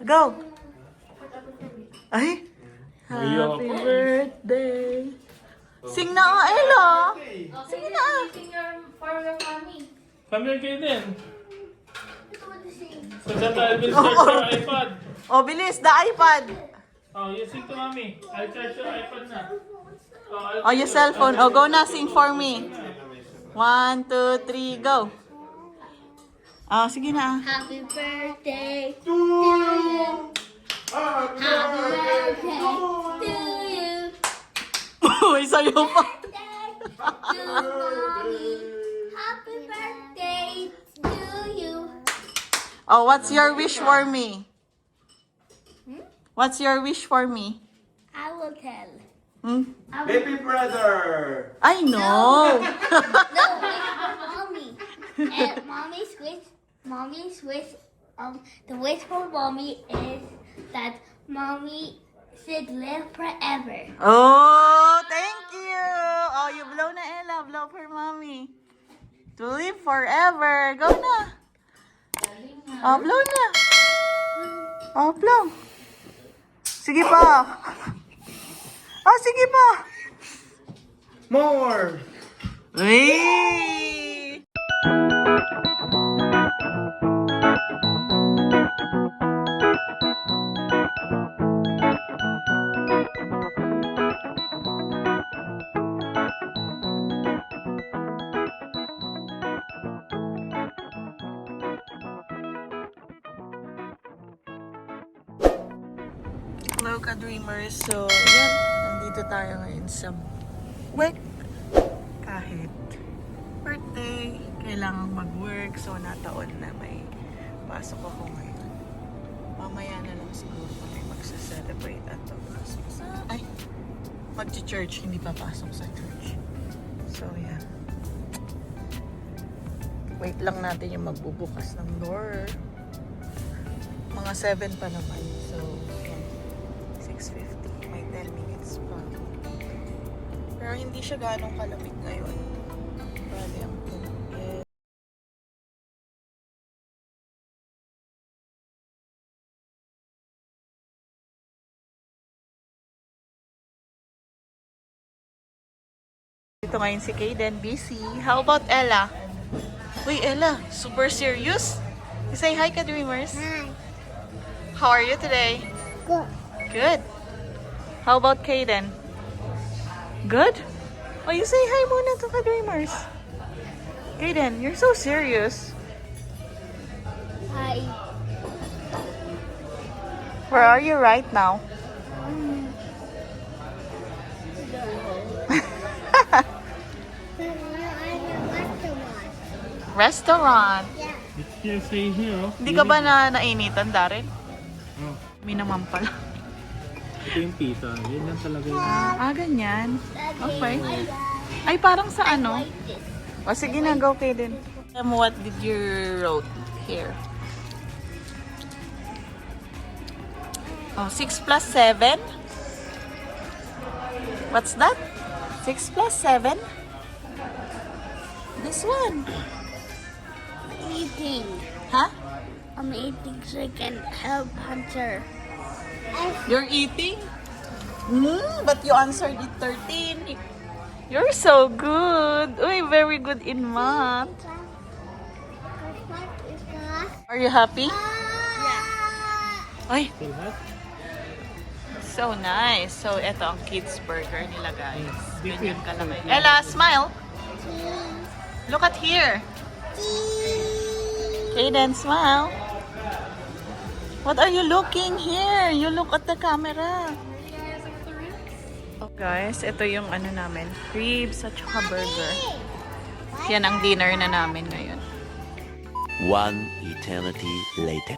Go! Ay! Ayoko. Happy birthday! Sing na nga, Ella! Sige na! For your mommy. Come here kayo din. So that I will charge your iPad. O, bilis! The iPad! Oh, you sing to mommy. I'll charge your iPad na. O, your cellphone. O, go na. Sing for me. 1, 2, 3, go! O, sige na. Happy birthday to you. Happy birthday to you. Uy, sa'yo pa. To mommy. Happy birthday to you. Oh, what's your wish for me? What's your wish for me? I will tell. Hmm? Baby brother! I know. No, wait for mommy. And mommy's wish, the wish for mommy is that mommy should live forever. Oh, thank you. Oh, you blow na, Ella. Blow for mommy. To live forever. Go na. Oh, blow na. Oh, blow. Sige pa. Oh, sige pa. More! Hey! Hello, ka-dreamers. So, yan. Nandito tayo ngayon sa work. Kahit birthday, kailangang mag-work. So, nataon na may pasok ako ngayon. Mamaya na lang siguro kami magsa-celebrate at papasok sa... Ay! Mag-church, hindi papasok sa church. So, yan. Wait lang natin yung magbubukas ng door. Mga 7 pa naman. So, yan. 6:50. May 10 minutes pa. Pero hindi siya ganong kalamig ngayon. Bali ang tubig. Ito ngayon si Kaden, busy. How about Ella? Uy, Ella, super serious? You say hi, ka-dreamers. Hi. How are you today? Good. Good. How about Kaden? Good? Oh, you say hi muna to ka-dreamers. Kaden, you're so serious. Hi. Where are you right now? Restaurant. Here, say here. Oh. Hindi ka ba nainitan, Darren? Oh. May naman pala. Ito yung pita. Yan lang talaga yung... Ganyan. Okay. Ay, parang sa ano? O, sige na, go Kaden. What did you wrote here? Oh, 6 plus 7? What's that? 6 plus 7? This one. Eating. Huh? I'm eating so I can help Hunter. You're eating? But you answered it 13. You're so good. Uy, very good in math. Are you happy? Ay, Still hot? so nice. So, eto ang kids burger nila, guys. Ganyan kalaki. Ella, smile. Look at here. Kaden, smile. What are you looking here? You look at the camera. Oh, guys, ito yung ano namin. Ribs at saka burger. Yan ang dinner na namin ngayon. One eternity later.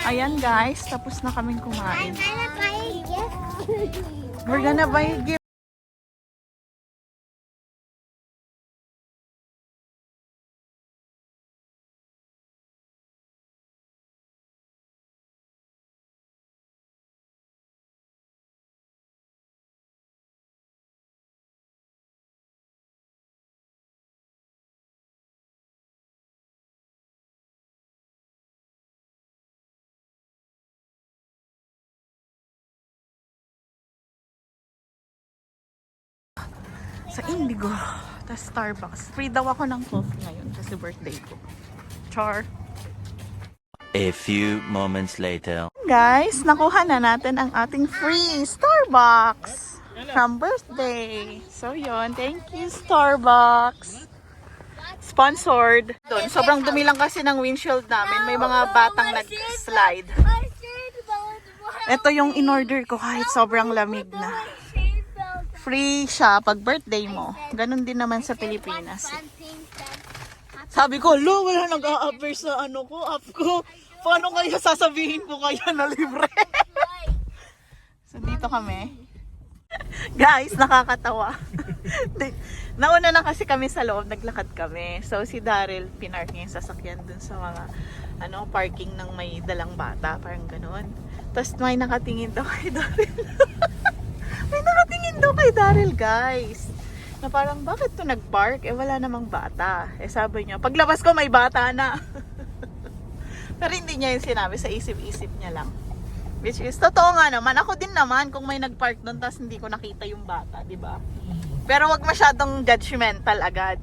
Ayan, guys. Tapos na kaming kumain. gonna buy a gift. We're gonna buy a gift. Sa Indigo. Tapos Starbucks. Free daw ako ng coffee ngayon kasi birthday ko. Char. A few moments later. Guys, nakuha na natin ang ating free Starbucks from birthday. So yun, thank you Starbucks. Sponsored. Doon, sobrang dumi lang kasi ng windshield namin. May mga batang nag-slide. Ito yung in-order ko kahit sobrang lamig na. Free siya pag birthday mo. Ganon din naman sa Pilipinas. Sabi ko, lo, wala nag-a-upper sa app ko. Paano kaya sasabihin ko kaya na libre? So, dito kami. Guys, nakakatawa. Nauna na kasi kami sa loob, naglakad kami. So, si Daryl, pinark niya yung sasakyan dun sa mga parking ng may dalang bata. Parang gano'n. Tapos may nakatingin daw kay Daryl. May nakatingin daw kay Daryl, guys. Na parang, bakit to nag-park? Eh, wala namang bata. Eh, sabi niya, paglabas ko may bata na. Pero hindi niya yung sinabi, sa isip-isip niya lang. Which is, totoo nga naman. Ako din naman, kung may nag-park doon, tapos hindi ko nakita yung bata, di ba? Pero wag masyadong judgmental agad.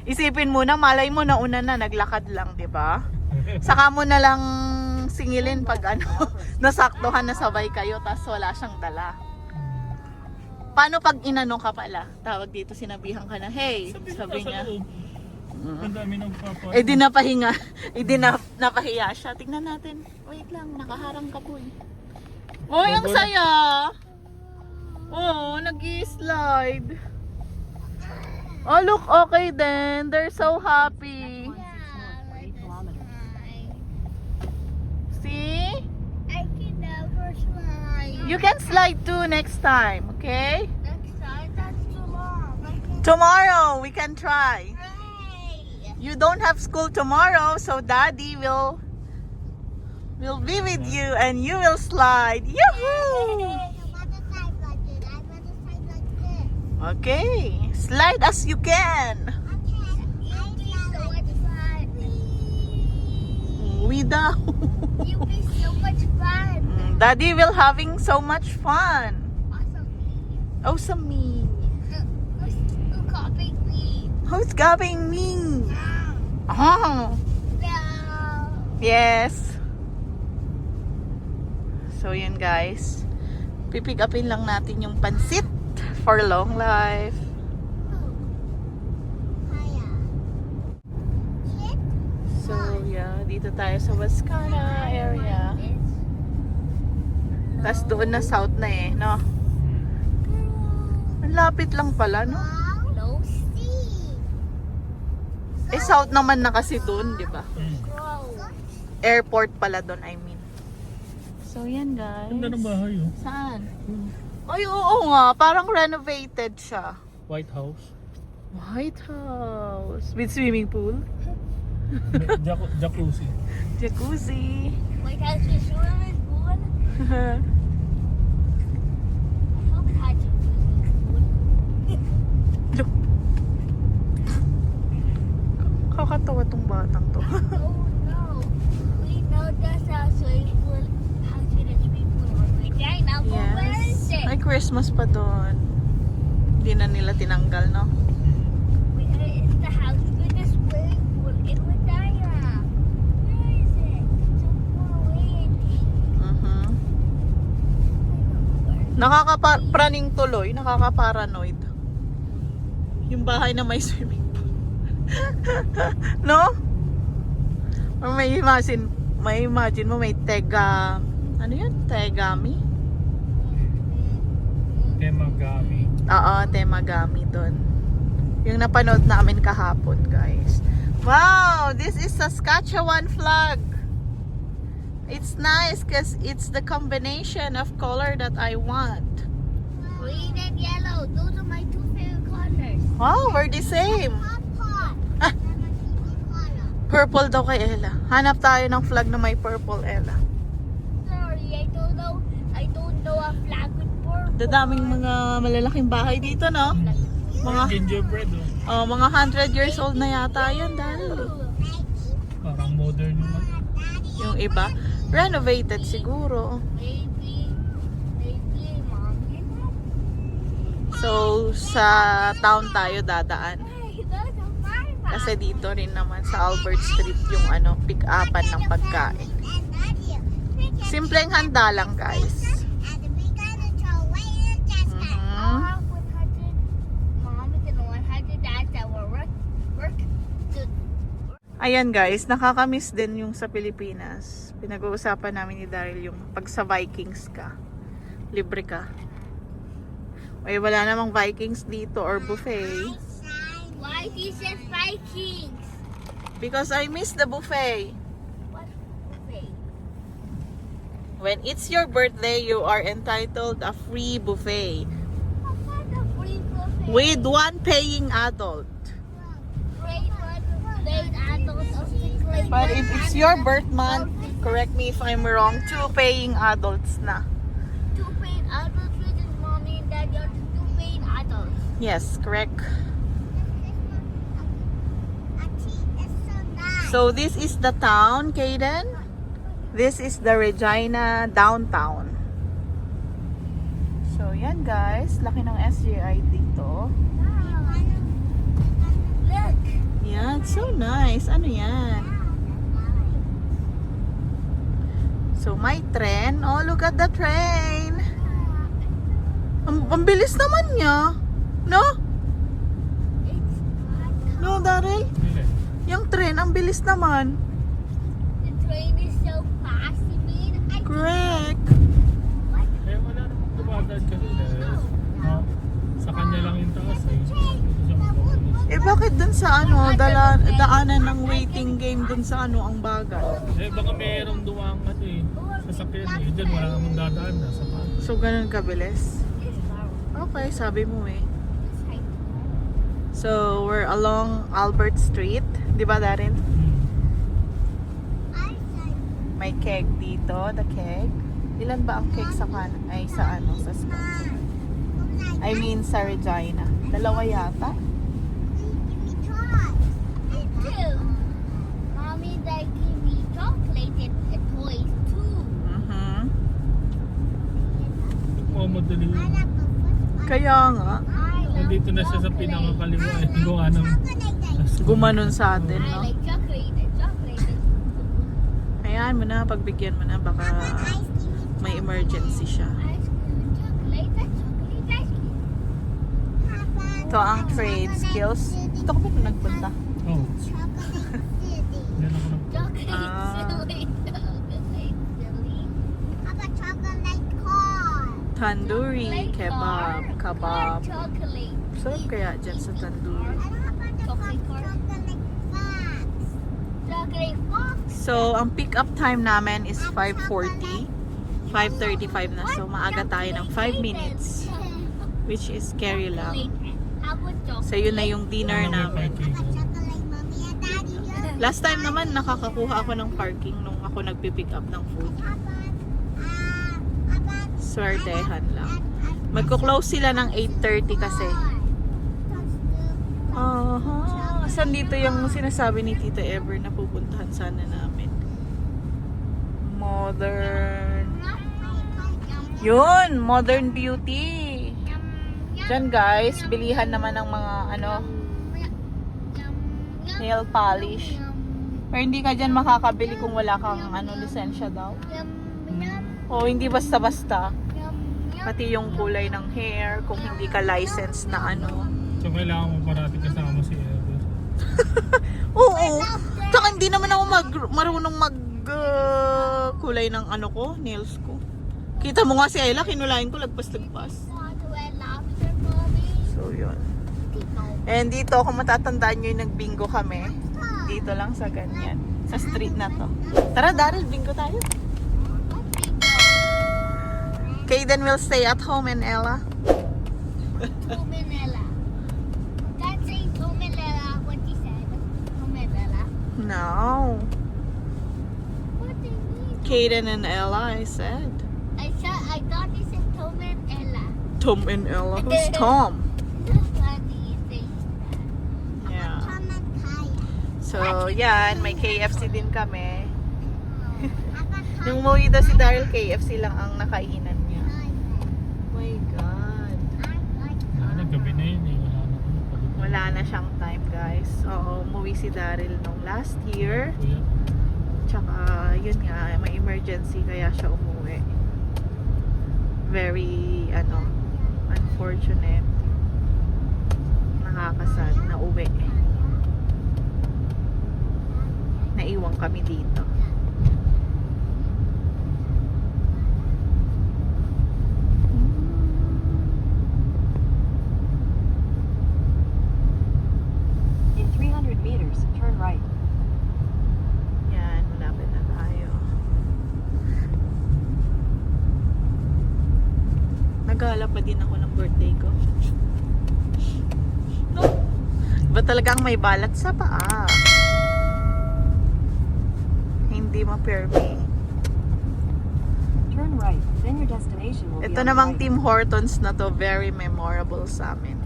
Isipin mo na, malay mo na una na, naglakad lang, di ba? Saka mo na lang singilin pag nasaktuhan na sabay kayo, tapos wala siyang dala. Paano pag inano ka pala? Tawag dito, sinabihan ka na, hey, sabi niya. Ang dami ng papa. Eh di napahinga. Eh di napahiya siya. Tingnan natin. Wait lang, nakaharang ka po eh. Uy, ang saya! Oh, nag-i-slide. Oh, look, okay then. They're so happy. See? I can never slide. You can slide too next time, okay? Next time, that's too long. Tomorrow, we can try. Hey! You don't have school tomorrow, so Daddy will be with you and you will slide. Yahoo! Okay, slide as you can. We down. You'll be so much fun. Daddy will having so much fun. Awesome. Awesome me. Who's copying me? Who's copying me? Oh, No. yes. So yun guys. Pipick upin lang natin yung pansit for long life. So yeah, dito tayo sa Wascana area. Tapos doon na south na eh, no? Ang lapit lang pala, no? Low steam. Eh south naman na kasi doon, di ba? Grow. Airport pala doon, I mean. So yan guys. Ganda ng bahay oh. Saan? Ay, oo nga. Parang renovated siya. White House. White House. With swimming pool. Jacuzzi. Jacuzzi. Wait, has your swimming pool? I hope it had your swimming pool. Kakatawa tong batang to. Oh no. We know that's our swimming pool. How to the swimming pool right there. Now go where is Yes. it? May Christmas pa doon. Hindi na nila tinanggal, no? Wait, it's the house with the swimming pool in Wadaya. Where is it? So far away. Nakakapraning tuloy. Nakakaparanoid. Yung bahay na may swimming pool. No? Or may imagine mo may ano yun? Tegami? Temagami. Oo, Temagami doon. Yung napanood namin kahapon, guys. Wow! This is Saskatchewan flag. It's nice because it's the combination of color that I want. Green and yellow. Those are my two favorite colors. Wow, we're the same. Pop. Ah. Purple daw kay Ella. Hanap tayo ng flag na may purple, Ella. Sorry, I don't know a flag with purple. Dadaming mga malalaking bahay dito, no? Mga Gingerbread oh. mga 100 years old na yata yan, dahil Parang modern naman. yung iba renovated siguro. Maybe, mommy. So, sa town tayo dadaan. Hey, there's a firework. Kasi dito rin naman sa Albert Street yung pick-upan ng pagkain. Simpleng handa lang, guys. Ayan guys, nakakamiss din yung sa Pilipinas. Pinag-uusapan namin ni Daryl yung pag sa Vikings ka, libre ka. Ay, wala namang Vikings dito or buffet. Why this is Vikings? Because I miss the buffet. What buffet? When it's your birthday, you are entitled a free buffet. What a free buffet? With one paying adult. Great one, great adults of the great But if it's your birth month, correct me if I'm wrong, 2 paying adults na. two paid adults with his mommy and daddy are the two paid adults. Yes, correct. So this is the town, Kaden. This is the Regina downtown. So yan guys, laki ng SJI dito. Look. Yan, so nice. Ano yan? So may train. Oh, look at the train. Ang bilis naman niya. No? It's No, Daryl? Hindi. Yung train, ang bilis naman. the train is so fast. You mean I Correct. Eh, wala namang dumadaan kasi dahil sa kanya lang yung taas eh. Dito siya mapupulis. Eh bakit dun sa daanan ng waiting game dun sa ang bagal? Eh, baka mayroong duwang sasakyan eh. Diyan wala namang dadaan na sa pa. So ganun kabilis? Okay, sabi mo eh. So we're along Albert Street. Di ba Darin? May keg dito, the keg. Ilan ba ang keg sa sa Scotch? I mean sa Regina. 2 yata. Two. Mommy, they give me chocolate and toys too. Mhm. Mamadali yun. Kaya nga, Nandito na siya sa pinakakaliwa eh. Gawa ng gumanon sa atin, I no? like chocolate and chocolate. Hayaan mo na, pagbigyan mo na, baka may emergency siya. Ice cream, chocolate, and chocolate ice cream. Ito ang trade skills. Dito ko ba nagpunta? Oh, yan ako ng Chocolate Ah. silly, chocolate silly. How about chocolate car? Tandoori, Chocolate kebab, car, kabab. chocolate. Sarap kaya dyan sa tandoori. Chocolate car. Chocolate box. So, ang pick-up time namin is 5:40. 5:35 na. So, maaga tayo ng 5 minutes. Which is scary lang. How about chocolate? So, yun na yung dinner namin. parking. Last time naman, nakakakuha ako ng parking nung ako nagpipick up ng food. Swertehan lang. Magko-close sila ng 8:30 kasi. Saan dito yung sinasabi ni Tita Ever na pupuntahan sana namin? Modern. Yun! Modern Beauty. Diyan guys, bilihan naman ng mga nail polish. Pero hindi ka dyan makakabili kung wala kang lisensya daw. O hindi basta-basta. Pati yung kulay ng hair, kung hindi ka licensed na So, kailangan mo parati kasama si Ever. Oo. Tsaka hindi naman ako marunong kulay ng ko, nails ko. Kita mo nga si Ella, kinulayin ko, lagpas-lagpas. So, yun. And dito, kung matatandaan nyo yung nagbingo kami, dito lang sa ganyan. Sa street na to. Tara, Daryl, bingo tayo. Kaden will stay at home and Ella. Tomanella. Can't say Tomanella. What he said. Tomanella. No. What do you mean? Kaden and Ella, I said. I thought he said Tomanella. Tom and Ella. Who's Tom? Funny thing. Yeah. So, yan. May KFC din kami. Nung umuwi daw si Daryl, KFC lang ang nakainan niya. Oh my God. gabi na yun eh. Wala na kami pagod. Wala na siyang time, guys. Oo, umuwi si Daryl nung last year. Kuya. Tsaka, yun nga, may emergency kaya siya umuwi. Very, unfortunate. Nakakasad na uwi. Naiwan kami dito. In 300 meters, turn right. Yan, malapit na tayo. Nagala pa din ako ng birthday ko. No? Ba talagang may balat sa paa? Hindi ma-permi. Turn right, then your destination will be Ito on the namang right. Tim Hortons na to, very memorable sa amin.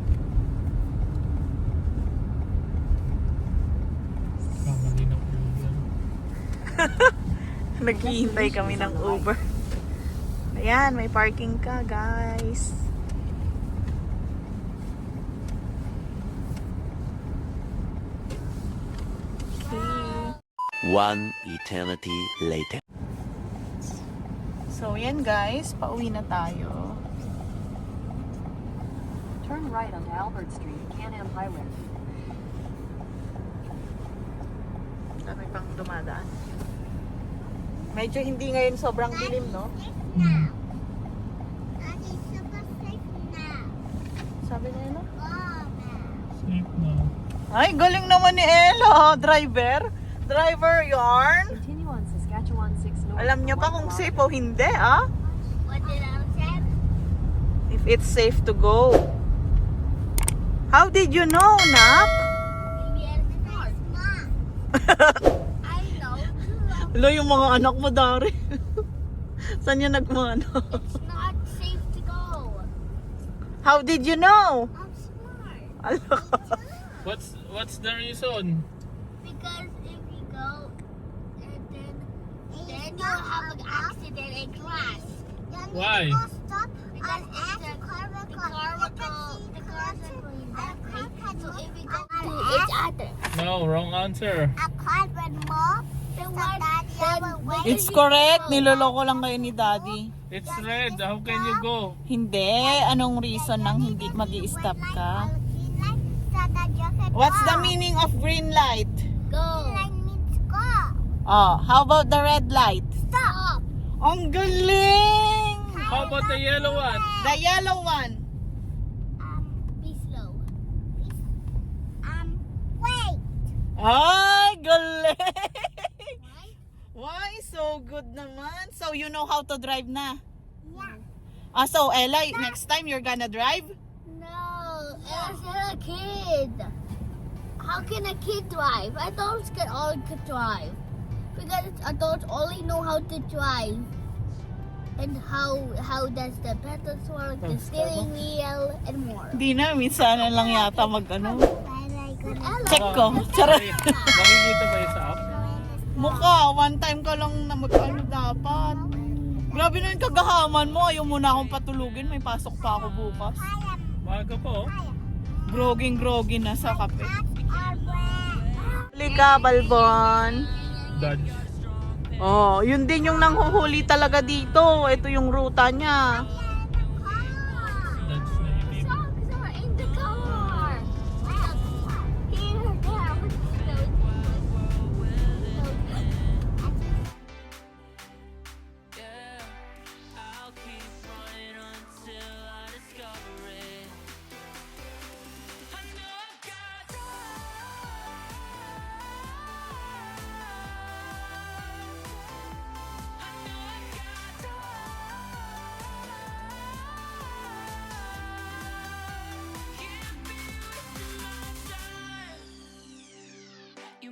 Kamali na po yan. Naghihintay kami ng Uber. Ayan, may parking ka, guys. One eternity later. So, yan guys, pauwi na tayo. Turn right onto Albert Street, Can-Am Highway. Dami pang dumadaan. Medyo hindi ngayon sobrang dilim, no? Daddy, super safe now. Sabi niya, no? Go now. Safe na. Ay, galing naman ni Ella, driver. Driver yarn. Continue on Saskatchewan 6 North. Alam niya for pa 1 kung kilometer. safe o hindi, ah? What did I say? If it's safe to go. How did you know, Nak? Maybe I'm smart. I know. Hello, yung mga anak mo, Dari. Saan niya nagmano? It's not safe to go. How did you know? I'm smart. Ala. What's the reason? Because if you go and then you'll have an accident and crash. Why? Because the car will so if we go to each other. No, wrong answer. A car will move. Then what? It's correct. Niloloko lang kayo ni Daddy. It's red. How can you go? Hindi. Anong reason nang hindi mag-i-stop ka? What's the meaning of green light? Go. Means go. Oh, how about the red light? Stop. Ang galing! How about the yellow one? The yellow one. Be slow. Wait. Ay, galing! Why? Why? So good naman. So you know how to drive na? Yeah. So Ella, next time you're gonna drive? No, it's a kid. How can a kid drive? Adults can all drive. Because adults only know how to drive. And how does the pedals work, the steering wheel, and more. Hindi na, minsan na lang yata mag-ano. Ella, Check ko. Charot. Makikita ba yung sa app? Mukha, one time ka lang na mag-ano dapat. Grabe na yung kagahaman mo. Ayaw mo na akong patulugin. May pasok pa ako bukas. Maaga po. Groging-groggy na sa kape. Halika, Balbon. Dodge. Oh, yun din yung nanghuhuli talaga dito. Ito yung ruta niya.